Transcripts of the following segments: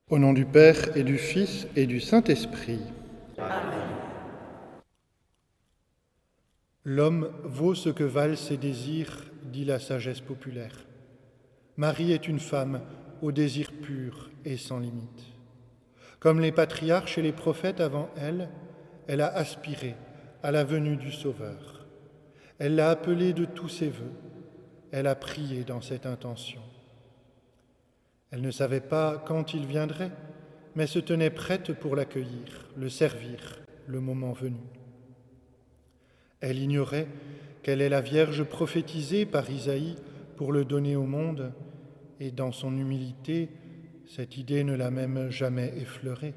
Au nom du Père et du Fils et du Saint-Esprit. Amen. L'homme vaut ce que valent ses désirs, dit la sagesse populaire. Marie est une femme aux désirs purs et sans limite. Comme les patriarches et les prophètes avant elle, elle a aspiré à la venue du Sauveur. Elle l'a appelé de tous ses vœux. Elle a prié dans cette intention. Elle ne savait pas quand il viendrait, mais se tenait prête pour l'accueillir, le servir, le moment venu. Elle ignorait qu'elle est la Vierge prophétisée par Isaïe pour le donner au monde, et dans son humilité, cette idée ne l'a même jamais effleurée.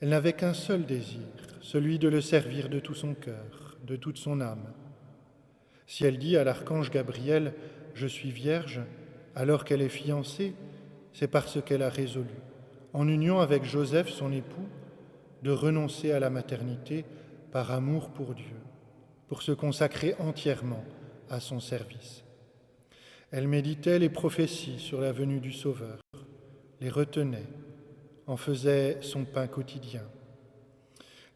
Elle n'avait qu'un seul désir, celui de le servir de tout son cœur, de toute son âme. Si elle dit à l'archange Gabriel « Je suis vierge », alors qu'elle est fiancée, c'est parce qu'elle a résolu, en union avec Joseph, son époux, de renoncer à la maternité par amour pour Dieu, pour se consacrer entièrement à son service. Elle méditait les prophéties sur la venue du Sauveur, les retenait, en faisait son pain quotidien.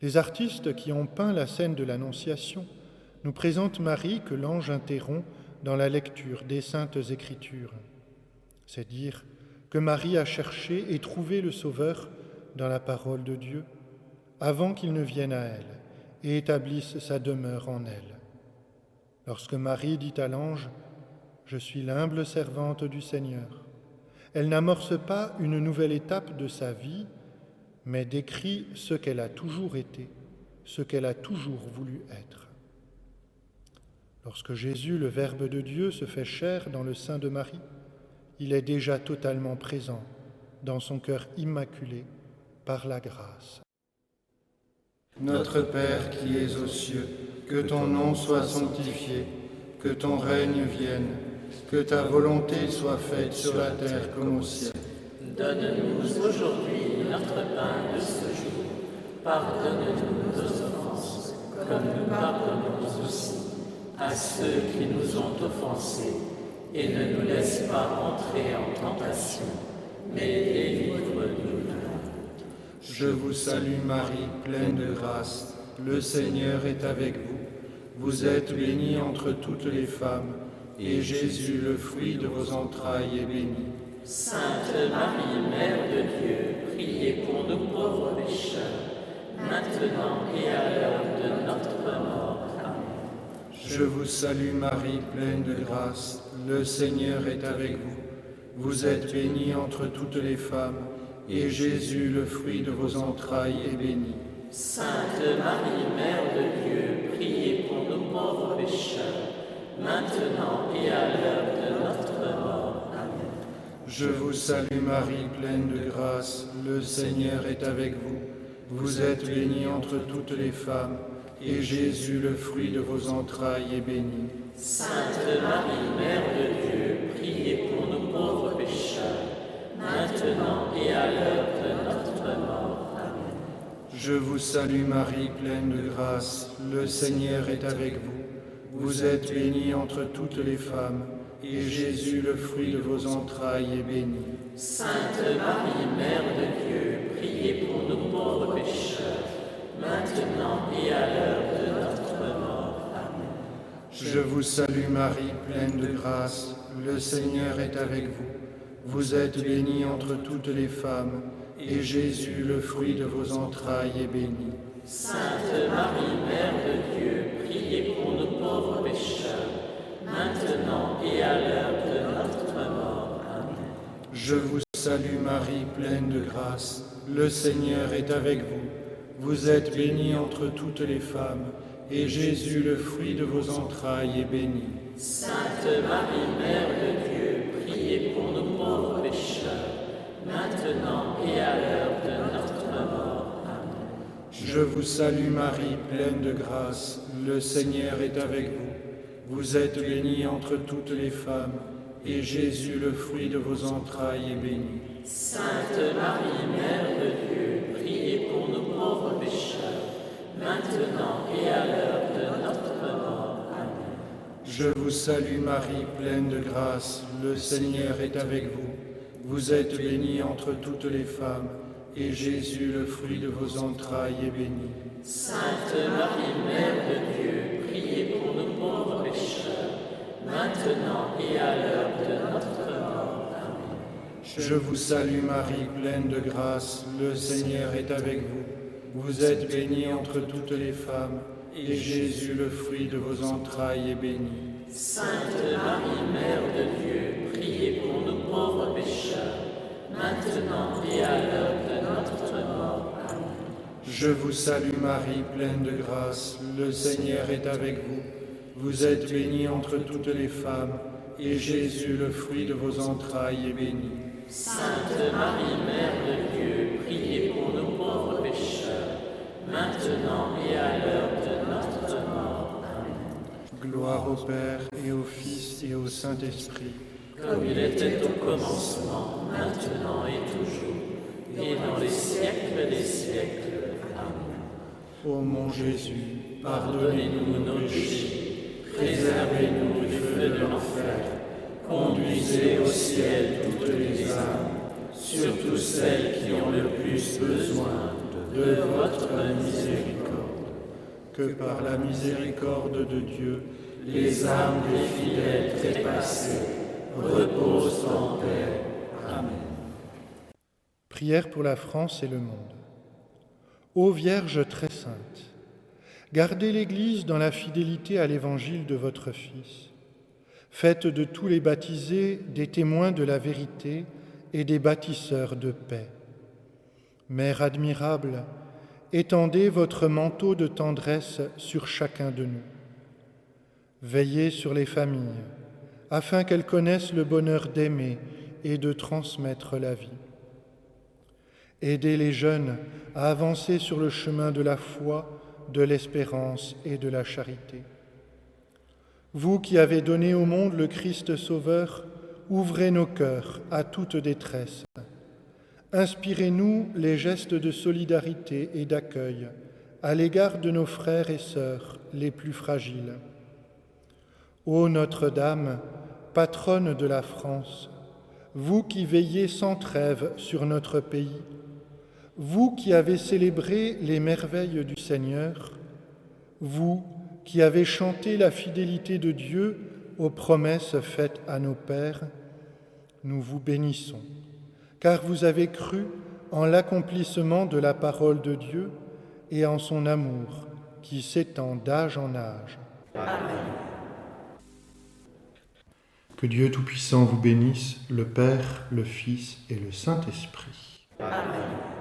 Les artistes qui ont peint la scène de l'Annonciation nous présentent Marie que l'ange interrompt dans la lecture des Saintes Écritures. C'est dire que Marie a cherché et trouvé le Sauveur dans la parole de Dieu, avant qu'il ne vienne à elle et établisse sa demeure en elle. Lorsque Marie dit à l'ange « Je suis l'humble servante du Seigneur », elle n'amorce pas une nouvelle étape de sa vie, mais décrit ce qu'elle a toujours été, ce qu'elle a toujours voulu être. Lorsque Jésus, le Verbe de Dieu, se fait chair dans le sein de Marie, il est déjà totalement présent dans son cœur immaculé par la grâce. Notre Père qui es aux cieux, que ton nom soit sanctifié, que ton règne vienne, que ta volonté soit faite sur la terre comme au ciel. Donne-nous aujourd'hui notre pain de ce jour. Pardonne-nous nos offenses, comme nous pardonnons aussi à ceux qui nous ont offensés. Et ne nous laisse pas entrer en tentation, mais délivre-nous du mal. Je vous salue Marie, pleine de grâce. Le Seigneur est avec vous. Vous êtes bénie entre toutes les femmes, et Jésus, le fruit de vos entrailles, est béni. Sainte Marie, Mère de Dieu, priez pour nous pauvres pécheurs, maintenant et à l'heure de notre mort. Amen. Je vous salue Marie, pleine de grâce. Le Seigneur est avec vous. Vous êtes bénie entre toutes les femmes, et Jésus, le fruit de vos entrailles, est béni. Sainte Marie, Mère de Dieu, priez pour nous pauvres pécheurs, maintenant et à l'heure de notre mort. Amen. Je vous salue Marie, pleine de grâce. Le Seigneur est avec vous. Vous êtes bénie entre toutes les femmes, et Jésus, le fruit de vos entrailles, est béni. Sainte Marie, Mère de Dieu, priez pour nous pauvres pécheurs, maintenant et à l'heure de notre mort. Amen. Je vous salue Marie, pleine de grâce. Le Seigneur est avec vous. Vous êtes bénie entre toutes les femmes, et Jésus, le fruit de vos entrailles, est béni. Sainte Marie, Mère de Dieu, priez pour nous pauvres pécheurs, maintenant et à l'heure de notre mort. Amen. Je vous salue Marie, pleine de grâce. Le Seigneur est avec vous. Vous êtes bénie entre toutes les femmes, et Jésus, le fruit de vos entrailles, est béni. Sainte Marie, Mère de Dieu, priez pour nous pauvres pécheurs, maintenant et à l'heure de notre mort. Amen. Je vous salue Marie, pleine de grâce. Le Seigneur est avec vous. Vous êtes bénie entre toutes les femmes, et Jésus, le fruit de vos entrailles, est béni. Sainte Marie, Mère de Dieu, priez pour nous pauvres pécheurs, maintenant et à l'heure de notre mort. Amen. Je vous salue Marie, pleine de grâce. Le Seigneur est avec vous. Vous êtes bénie entre toutes les femmes, et Jésus, le fruit de vos entrailles, est béni. Sainte Marie, Mère de Dieu, priez pour nous pauvres pécheurs, maintenant et à l'heure de notre mort. Amen. Je vous salue Marie, pleine de grâce. Le Seigneur est avec vous. Vous êtes bénie entre toutes les femmes, et Jésus, le fruit de vos entrailles, est béni. Sainte Marie, Mère de Dieu, priez pour nous pauvres pécheurs, maintenant et à l'heure de notre mort. Amen. Je vous salue Marie, pleine de grâce, le Seigneur est avec vous. Vous êtes bénie entre toutes les femmes, et Jésus, le fruit de vos entrailles, est béni. Sainte Marie, Mère de Dieu, priez pour nous pauvres pécheurs, maintenant et à l'heure de notre mort. Amen. Je vous salue Marie, pleine de grâce, le Seigneur est avec vous. Vous êtes bénie entre toutes les femmes, et Jésus, le fruit de vos entrailles, est béni. Sainte Marie, Mère de Dieu, priez pour nous pauvres pécheurs, maintenant et à l'heure de notre mort. Amen. Gloire au Père, et au Fils, et au Saint-Esprit. Comme il était au commencement, maintenant et toujours, et dans les siècles des siècles. Amen. Ô mon Jésus, Pardonnez-nous nos péchés, préservez-nous du feu de l'enfer, conduisez au ciel toutes les âmes, surtout celles qui ont le plus besoin de votre miséricorde. que par la miséricorde de Dieu, Les âmes des fidèles trépassés reposent en paix. Amen. Prière pour la France et le monde. Ô Vierge très sainte, gardez l'Église dans la fidélité à l'Évangile de votre Fils. Faites de tous les baptisés des témoins de la vérité et des bâtisseurs de paix. Mère admirable, étendez votre manteau de tendresse sur chacun de nous. Veillez sur les familles, afin qu'elles connaissent le bonheur d'aimer et de transmettre la vie. Aidez les jeunes à avancer sur le chemin de la foi, de l'espérance et de la charité. Vous qui avez donné au monde le Christ Sauveur, ouvrez nos cœurs à toute détresse. Inspirez-nous les gestes de solidarité et d'accueil à l'égard de nos frères et sœurs les plus fragiles. Ô Notre-Dame, patronne de la France, vous qui veillez sans trêve sur notre pays, vous qui avez célébré les merveilles du Seigneur, vous qui avez chanté la fidélité de Dieu aux promesses faites à nos pères, nous vous bénissons, car vous avez cru en l'accomplissement de la parole de Dieu et en son amour qui s'étend d'âge en âge. Amen. Que Dieu Tout-Puissant vous bénisse, le Père, le Fils et le Saint-Esprit. Amen.